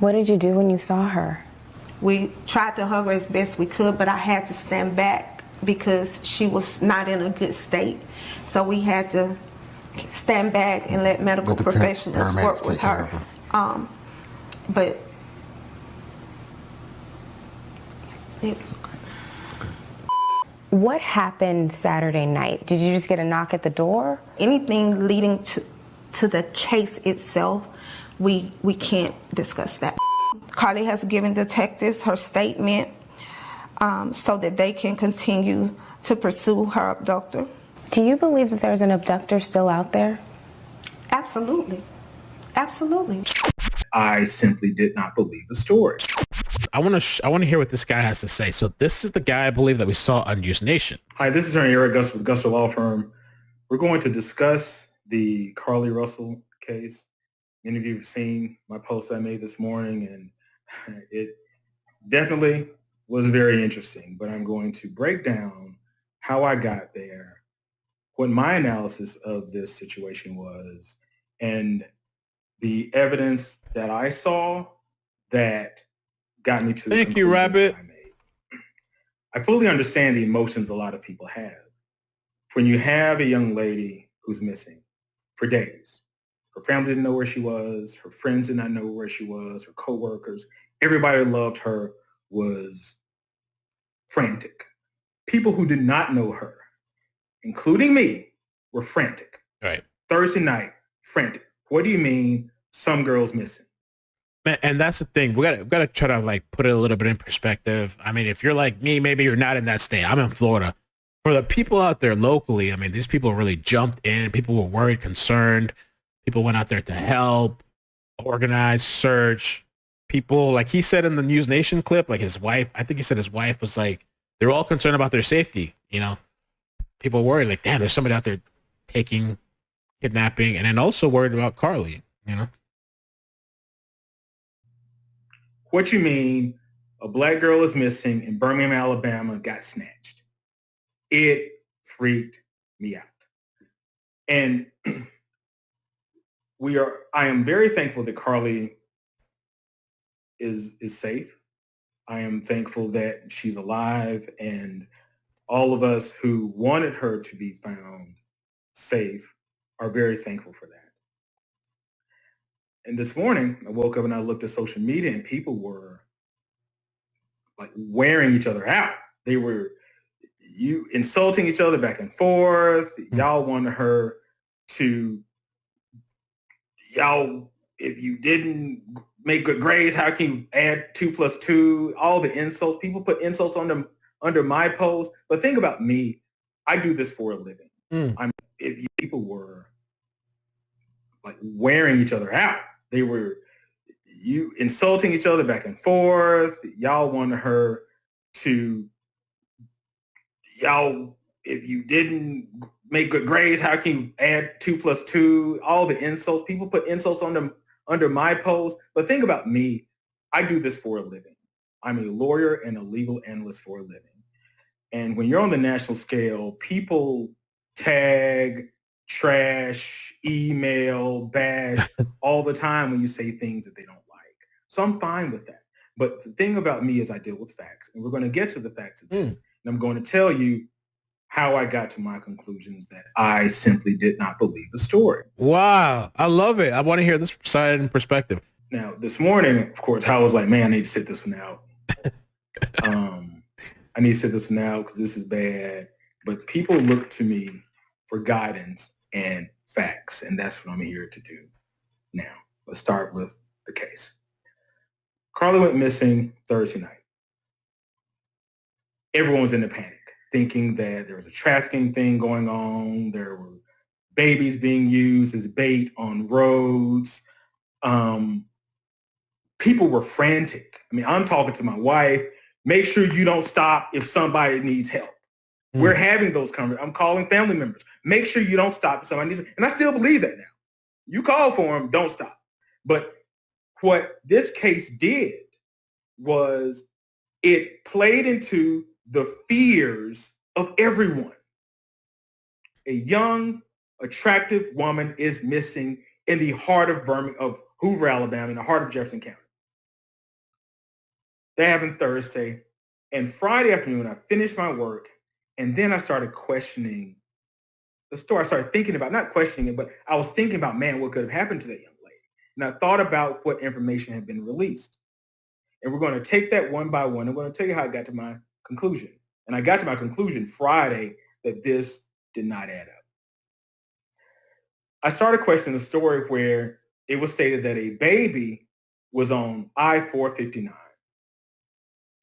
What did you do when you saw her? We tried to hug her as best we could, but I had to stand back because she was not in a good state. So we had to stand back and let medical professionals work with her. But it's okay. What happened Saturday night? Did you just get a knock at the door? Anything leading to the case itself, we can't discuss that. Carlee has given detectives her statement so that they can continue to pursue her abductor. Do you believe that there's an abductor still out there? Absolutely. Absolutely. I simply did not believe the story. I want to hear what this guy has to say. So this is the guy, I believe, that we saw on Use Nation. Hi, this is Attorney Eric Gus with Guster Law Firm. We're going to discuss the Carlee Russell case. Many of you have seen my post I made this morning, and it definitely was very interesting. But I'm going to break down how I got there, what my analysis of this situation was, and the evidence that I saw that got me to the Thank you, Rabbit. I made. I fully understand the emotions a lot of people have. When you have a young lady who's missing for days, her family didn't know where she was, her friends did not know where she was, her coworkers, everybody who loved her was frantic. People who did not know her, including me, were frantic. Right. Thursday night, frantic. What do you mean some girl's missing? And that's the thing. We gotta try to like put it a little bit in perspective. I mean, if you're like me, maybe you're not in that state. I'm in Florida. For the people out there locally, I mean, these people really jumped in. People were worried, concerned. People went out there to help, organize, search. People, like he said in the News Nation clip, like his wife, I think he said his wife was like, they're all concerned about their safety. You know, people worried like, damn, there's somebody out there taking, kidnapping, and then also worried about Carlee, you know? What you mean a black girl is missing in Birmingham, Alabama, got snatched? It freaked me out. And I am very thankful that Carlee is safe. I am thankful that she's alive, and all of us who wanted her to be found safe are very thankful for that. And this morning, I woke up and I looked at social media, and people were like wearing each other out. They were insulting each other back and forth. Y'all wanted her to, if you didn't make good grades, how can you add 2 plus 2? All the insults. People put insults on them under my post. But think about me. I do this for a living. People were like wearing each other out. They were insulting each other back and forth. Y'all wanted her to, if you didn't make good grades, how can you add 2 plus 2? All the insults. People put insults on them under my post. But think about me. I do this for a living. I'm a lawyer and a legal analyst for a living. And when you're on the national scale, people tag, trash, email, bash all the time when you say things that they don't like. So I'm fine with that. But the thing about me is I deal with facts. And we're going to get to the facts of this. And I'm going to tell you how I got to my conclusions that I simply did not believe the story. Wow. I love it. I want to hear this side and perspective. Now, this morning, of course, I was like, man, I need to sit this one out. I need to sit this one out because this is bad. But people look to me for guidance and facts, and that's what I'm here to do. Now, let's start with the case. Carlee went missing Thursday night. Everyone was in a panic, thinking that there was a trafficking thing going on. There were babies being used as bait on roads. People were frantic. I mean, I'm talking to my wife. Make sure you don't stop if somebody needs help. We're having those conversations. I'm calling family members. Make sure you don't stop if somebody needs help. And I still believe that now. You call for them, don't stop. But what this case did was it played into the fears of everyone. A young, attractive woman is missing in the heart of Hoover, Alabama, in the heart of Jefferson County. That happened Thursday. And Friday afternoon, I finished my work. And then I started questioning the story. I started thinking about, not questioning it, but I was thinking about, man, what could have happened to that young lady? And I thought about what information had been released. And we're going to take that one by one. I'm going to tell you how I got to my conclusion. And I got to my conclusion Friday that this did not add up. I started questioning the story where it was stated that a baby was on I-459.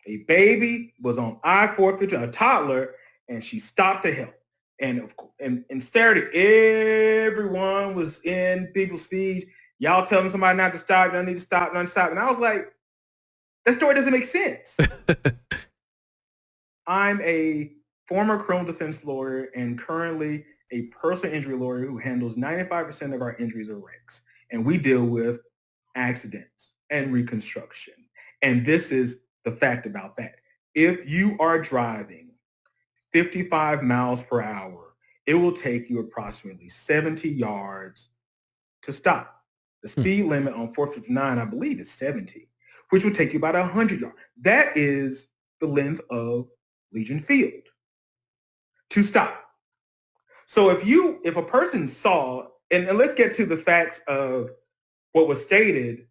A baby was on I-459, a toddler, and she stopped to help. And Saturday, everyone was in people's feeds. Y'all telling somebody not to stop, y'all need to stop, not to stop. And I was like, that story doesn't make sense. I'm a former criminal defense lawyer and currently a personal injury lawyer who handles 95% of our injuries or wrecks. And we deal with accidents and reconstruction. And this is the fact about that. If you are driving 55 miles per hour, it will take you approximately 70 yards to stop. The speed limit on 459, I believe, is 70, which will take you about 100 yards. That is the length of Legion Field to stop. So if a person saw, and let's get to the facts of what was stated,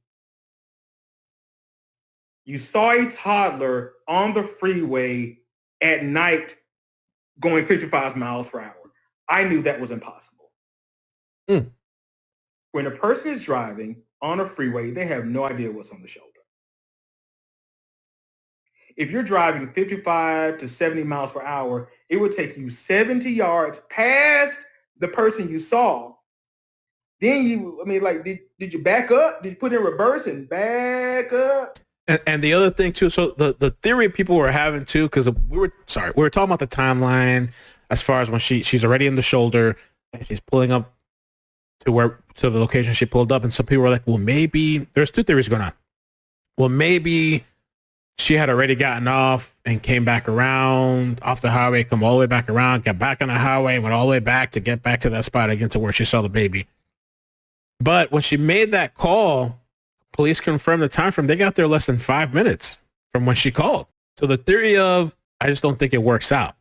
you saw a toddler on the freeway at night going 55 miles per hour. I knew that was impossible. When a person is driving on a freeway, they have no idea what's on the shoulder. If you're driving 55 to 70 miles per hour, it would take you 70 yards past the person you saw. Then did you back up? Did you put in reverse and back up? And the other thing too, so the theory people were having too, because we were talking about the timeline as far as when she's already in the shoulder and she's pulling up to the location she pulled up, and some people were like, well, maybe there's two theories going on. Well, maybe she had already gotten off and came back around off the highway, come all the way back around, got back on the highway, went all the way back to get back to that spot again to where she saw the baby. But when she made that call, police confirmed the time frame. They got there less than 5 minutes from when she called. So the theory of, I just don't think it works out.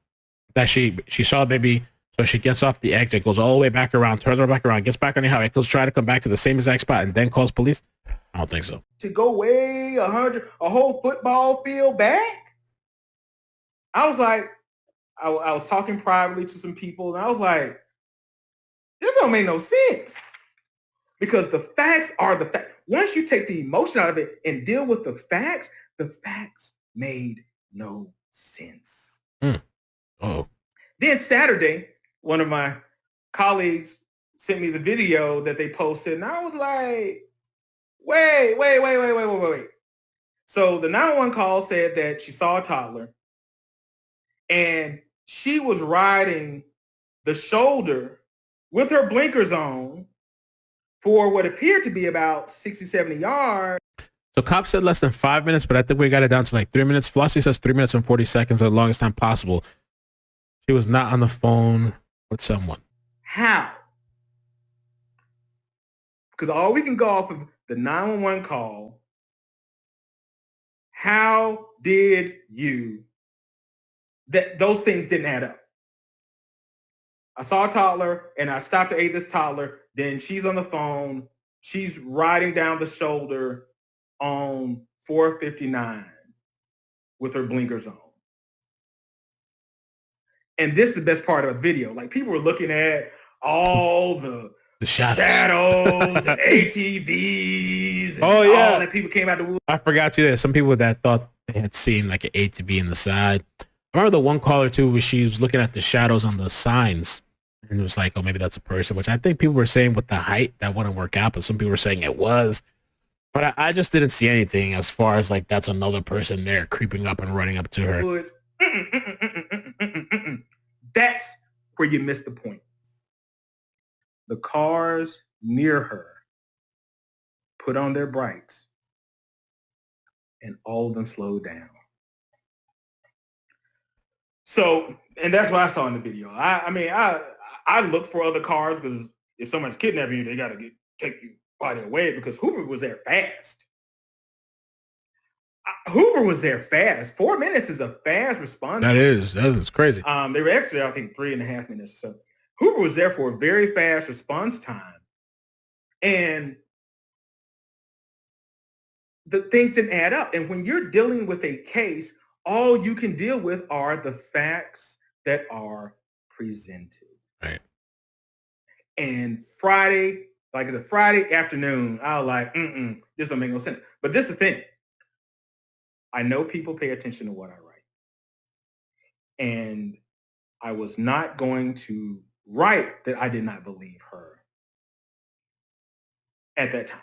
That she saw the baby, so she gets off the exit, goes all the way back around, turns her back around, gets back on the highway, goes try to come back to the same exact spot, and then calls police. I don't think so. To go way a whole football field back? I was like, I was talking privately to some people, and I was like, this don't make no sense. Because the facts are the facts. Once you take the emotion out of it and deal with the facts made no sense. Oh. Then Saturday, one of my colleagues sent me the video that they posted, and I was like, wait. So the 911 call said that she saw a toddler, and she was riding the shoulder with her blinkers on for what appeared to be about 60, 70 yards. So cops said less than 5 minutes, but I think we got it down to like 3 minutes. Flossie says 3 minutes and 40 seconds, the longest time possible. She was not on the phone with someone. How? Because all we can go off of the 911 call. How did those things didn't add up? I saw a toddler and I stopped to aid this toddler. Then she's on the phone. She's riding down the shoulder on 459 with her blinkers on. And this is the best part of the video. Like, people were looking at all the shadows and ATVs. And all that people came out the woods. I forgot to. There's some people that thought they had seen like an ATV in the side. I remember the one caller too, where she was looking at the shadows on the signs. And it was like, oh, maybe that's a person, which I think people were saying with the height that wouldn't work out, but some people were saying it was. But I just didn't see anything as far as like that's another person there creeping up and running up to her. That's where you missed the point. The cars near her put on their brights and all of them slowed down. So, and that's what I saw in the video. I look for other cars because if someone's kidnapping you, they got to take your body away, because Hoover was there fast. Hoover was there fast. 4 minutes is a fast response. That is crazy. They were actually, I think, 3.5 minutes or so. Hoover was there for a very fast response time. And the things didn't add up. And when you're dealing with a case, all you can deal with are the facts that are presented. Right. And Friday, like the Friday afternoon, I was like, this don't make no sense. But this is the thing. I know people pay attention to what I write. And I was not going to write that I did not believe her at that time.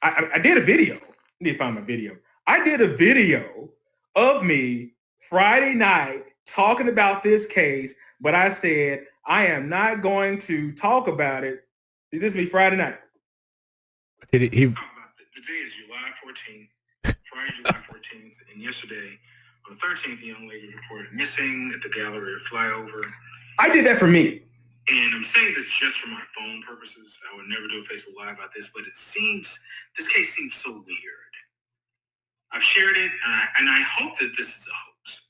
I did a video. I need to find my video. I did a video of me Friday night talking about this case, but I said, I am not going to talk about it. See, this is me Friday night. Did he? The day is July 14th, Friday, July 14th, and yesterday, on the 13th, the young lady reported missing at the Gallery flyover. I did that for me. And I'm saying this just for my phone purposes. I would never do a Facebook Live about this, but this case seems so weird. I've shared it, and I hope that this is a hoax.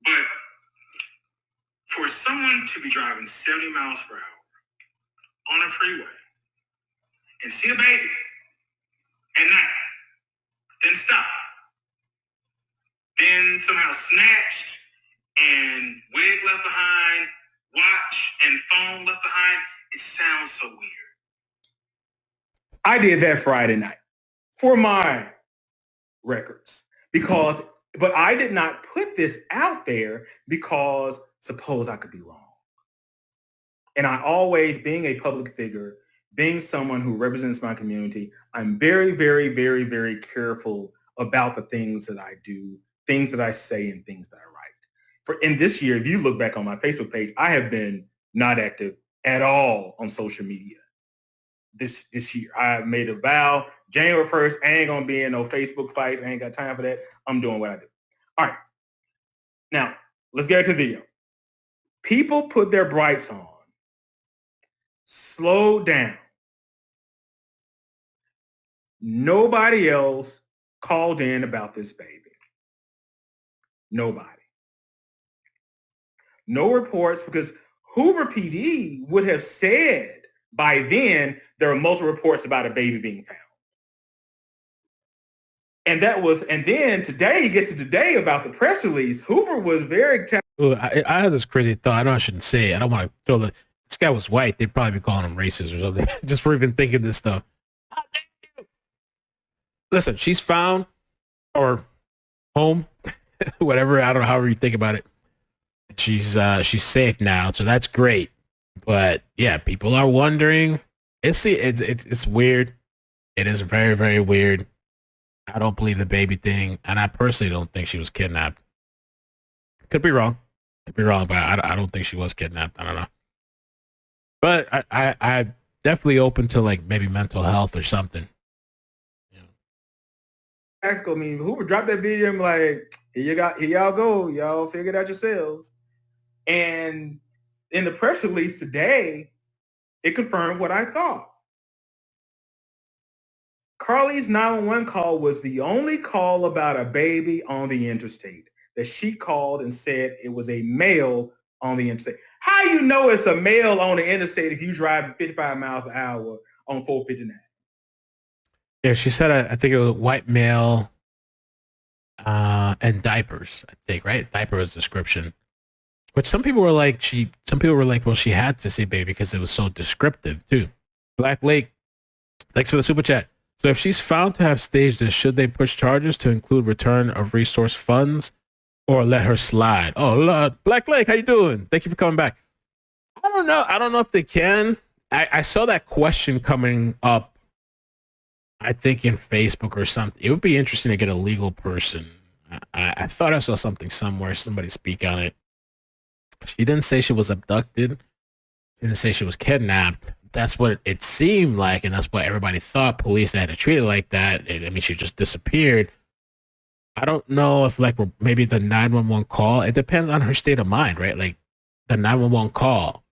But for someone to be driving 70 miles per hour on a freeway and see a baby at night, then stop, then somehow snatched and wig left behind, watch and phone left behind, it sounds so weird. I did that Friday night for my records but I did not put this out there because suppose I could be wrong. And I always, being a public figure, being someone who represents my community, I'm very, very, very, very careful about the things that I do, things that I say, and things that I write. In this year, if you look back on my Facebook page, I have been not active at all on social media this year. I made a vow, January 1st, I ain't going to be in no Facebook fights. I ain't got time for that. I'm doing what I do. All right. Now, let's get to the video. People put their brights on. Slow down. Nobody else called in about this baby. Nobody. No reports, because Hoover PD would have said by then there were multiple reports about a baby being found. And then today, you get to today about the press release. Hoover was very... I had this crazy thought. I know I shouldn't say it. I don't want to throw this guy was white. They'd probably be calling him racist or something just for even thinking this stuff. How dare you? Listen, she's found, or home, whatever. I don't know, however you think about it. She's safe now, so that's great. But yeah, people are wondering. It's weird. It is very, very weird. I don't believe the baby thing, and I personally don't think she was kidnapped. Could be wrong, but I don't think she was kidnapped. I don't know. But I definitely open to like maybe mental health or something. I mean, Hoover dropped that video and like, here y'all go, y'all figure it out yourselves. And in the press release today, it confirmed what I thought. Carlee's 911 call was the only call about a baby on the interstate, that she called and said it was a male on the interstate. How you know it's a male on the interstate if you drive 55 miles an hour on 459? Yeah, she said, I think it was white male and diapers, I think, right? Diaper was description. Which some people were like, well, she had to say baby because it was so descriptive too. Black Lake, thanks for the super chat. So if she's found to have staged this, should they push charges to include return of resource funds or let her slide? Oh, Lord. Black Lake, how you doing? Thank you for coming back. I don't know. I don't know if they can. I saw that question coming up, I think in Facebook or something. It would be interesting to get a legal person. I thought I saw something somewhere, somebody speak on it. She didn't say she was abducted. She didn't say she was kidnapped. That's what it seemed like, and that's what everybody thought. Police had to treat it like that. I mean, she just disappeared. I don't know if like maybe the 911 call, it depends on her state of mind, right? Like the 911 call.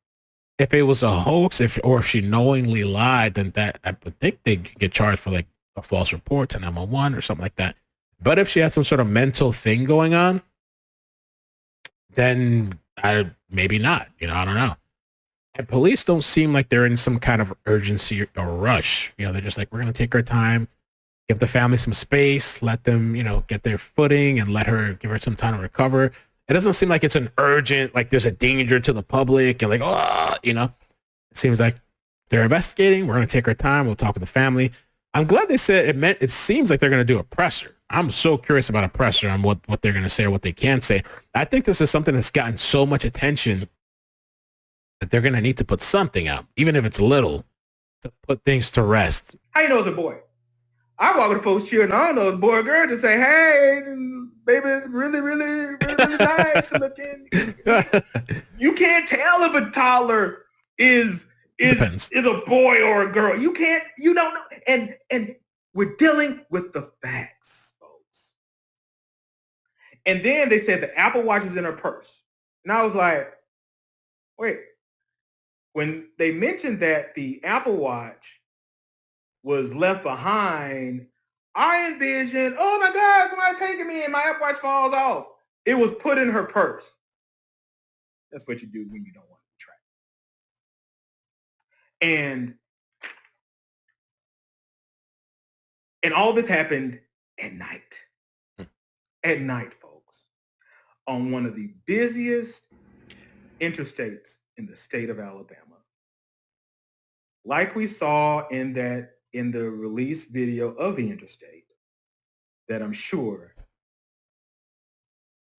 If it was a hoax, or if she knowingly lied, then that I would think they could get charged for like a false report to 911 or something like that. But if she has some sort of mental thing going on, then maybe not. I don't know. And police don't seem like they're in some kind of urgency or rush. They're just like, we're going to take our time, give the family some space, let them, get their footing and give her some time to recover. It doesn't seem like it's an urgent, like there's a danger to the public and like, it seems like they're investigating. We're going to take our time. We'll talk with the family. I'm glad they said it seems like they're going to do a presser. I'm so curious about a presser on what they're going to say or what they can say. I think this is something that's gotten so much attention that they're going to need to put something out, even if it's little, to put things to rest. How you know it's a boy? I walk with folks cheering. I don't know it's a boy or girl to say, hey, baby, really, really, really nice looking. You can't tell if a toddler is a boy or a girl. You don't know. And we're dealing with the facts, folks. And then they said the Apple Watch was in her purse. And I was like, wait. When they mentioned that the Apple Watch was left behind, I envisioned, oh my God, somebody taking me and my Apple Watch falls off. It was put in her purse. That's what you do when you don't want to be tracked. And all this happened at night. At night, folks. On one of the busiest interstates in the state of Alabama. Like we saw in the release video of the interstate, that I'm sure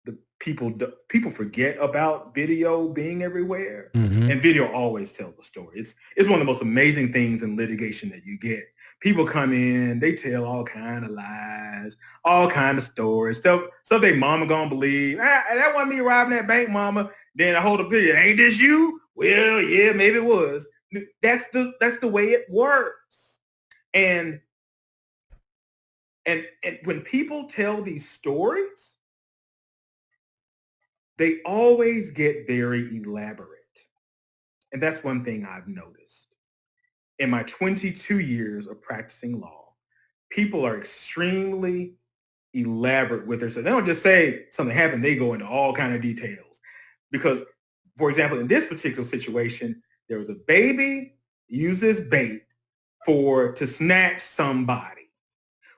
the people forget about video being everywhere. Mm-hmm. And video always tells the story. It's one of the most amazing things in litigation that you get. People come in, they tell all kind of lies, all kind of stories, stuff their mama gonna believe. That wasn't me robbing that bank, mama. Then I hold a video. Ain't this you? Well, yeah, maybe it was. That's the way it works. And when people tell these stories, they always get very elaborate. And that's one thing I've noticed. In my 22 years of practicing law, people are extremely elaborate with their story. They don't just say something happened, they go into all kind of details. Because, for example, in this particular situation, there was a baby used this bait to snatch somebody,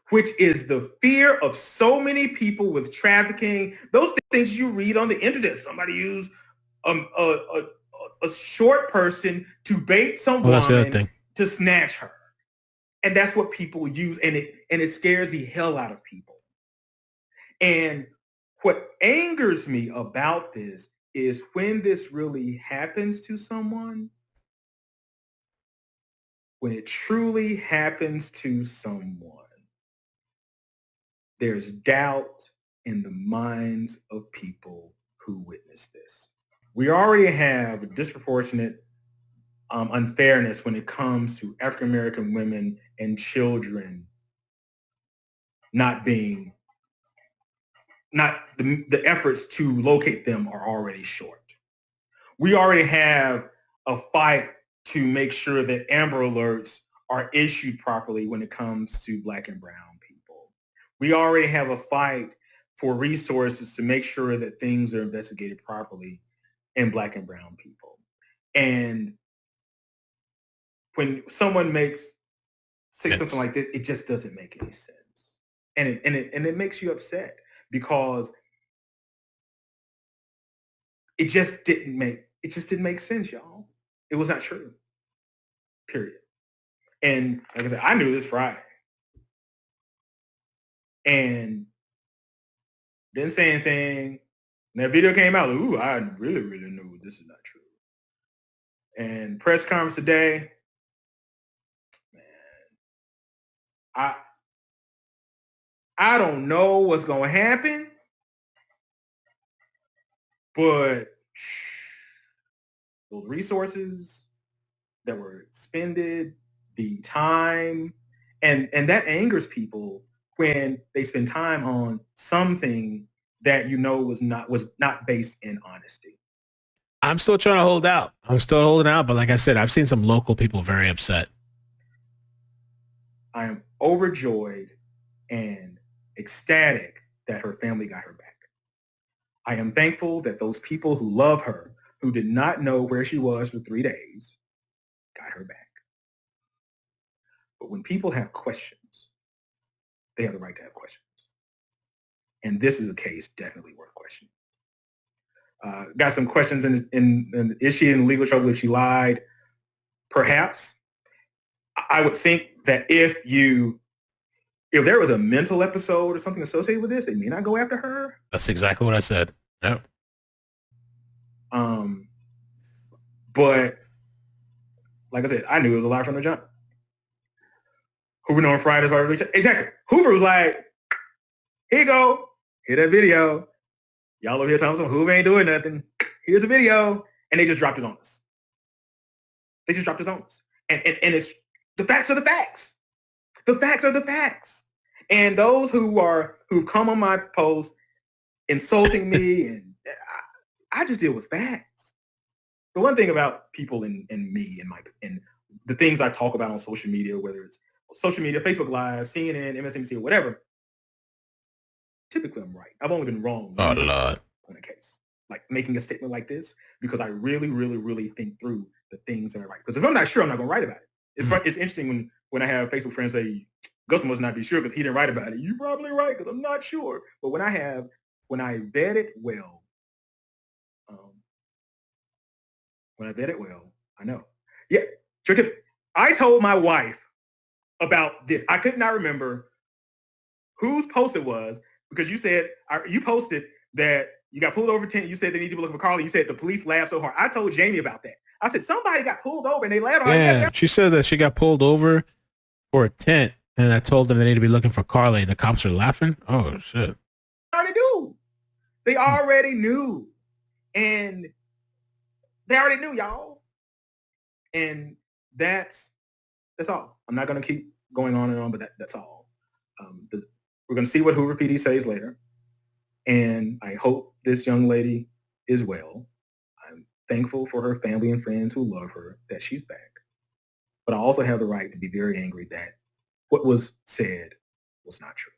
which is the fear of so many people with trafficking. Those things you read on the internet. Somebody used a short person to bait some woman to snatch her. And that's what people use. And it scares the hell out of people. And what angers me about this is when this really happens to someone, when it truly happens to someone, there's doubt in the minds of people who witness this. We already have a disproportionate unfairness when it comes to African-American women and children the efforts to locate them are already short. We already have a fight to make sure that Amber Alerts are issued properly when it comes to Black and brown people. We already have a fight for resources to make sure that things are investigated properly in Black and brown people. And when someone say something like this, it just doesn't make any sense. And it makes you upset because it just didn't make sense, y'all. It was not true. Period. And like I said, I knew this Friday. And didn't say anything. And that video came out. Ooh, I really, really knew this is not true. And press conference today, man, I don't know what's going to happen, but those resources that were expended, the time, and that angers people when they spend time on something that was not based in honesty. I'm still trying to hold out. I'm still holding out, but like I said, I've seen some local people very upset. I am overjoyed and ecstatic that her family got her back. I am thankful that those people who love her, who did not know where she was for 3 days, got her back. But when people have questions, they have the right to have questions. And this is a case definitely worth questioning. Got some questions in is she in legal trouble if she lied? Perhaps. I would think that if there was a mental episode or something associated with this, they may not go after her. That's exactly what I said. Yep. But like I said, I knew it was a lie from the jump. Hoover knowing Fridays by release. Exactly. Hoover was like, here you go. Hear that video. Y'all over here talking about Hoover ain't doing nothing. Here's a video. And they just dropped it on us. They just dropped it on us. And it's the facts are the facts. The facts are the facts. And those who come on my post insulting me, and I just deal with facts. The one thing about people and me and the things I talk about on social media, whether it's social media, Facebook Live, CNN, MSNBC, or whatever, typically I'm right. I've only been wrong Oh, Lord. on a case. Like making a statement like this, because I really, really, really think through the things that I write. Because if I'm not sure, I'm not going to write about it. It's interesting when I have Facebook friends say, Gus must not be sure because he didn't write about it. You're probably right because I'm not sure. But when I vet it well, I know. Yeah, sure tip. I told my wife about this. I could not remember whose post it was because you posted that you got pulled over 10. You said they need to be looking for Carlee. You said the police laughed so hard. I told Jamie about that. I said somebody got pulled over and they laughed hard. Yeah, she said that she got pulled over for a tent, and I told them they need to be looking for Carlee. The cops are laughing. Oh shit! They already knew. They already knew, and they already knew, y'all. And that's all. I'm not gonna keep going on and on, but that's all. We're gonna see what Hoover PD says later, and I hope this young lady is well. I'm thankful for her family and friends who love her that she's back. But I also have the right to be very angry that what was said was not true.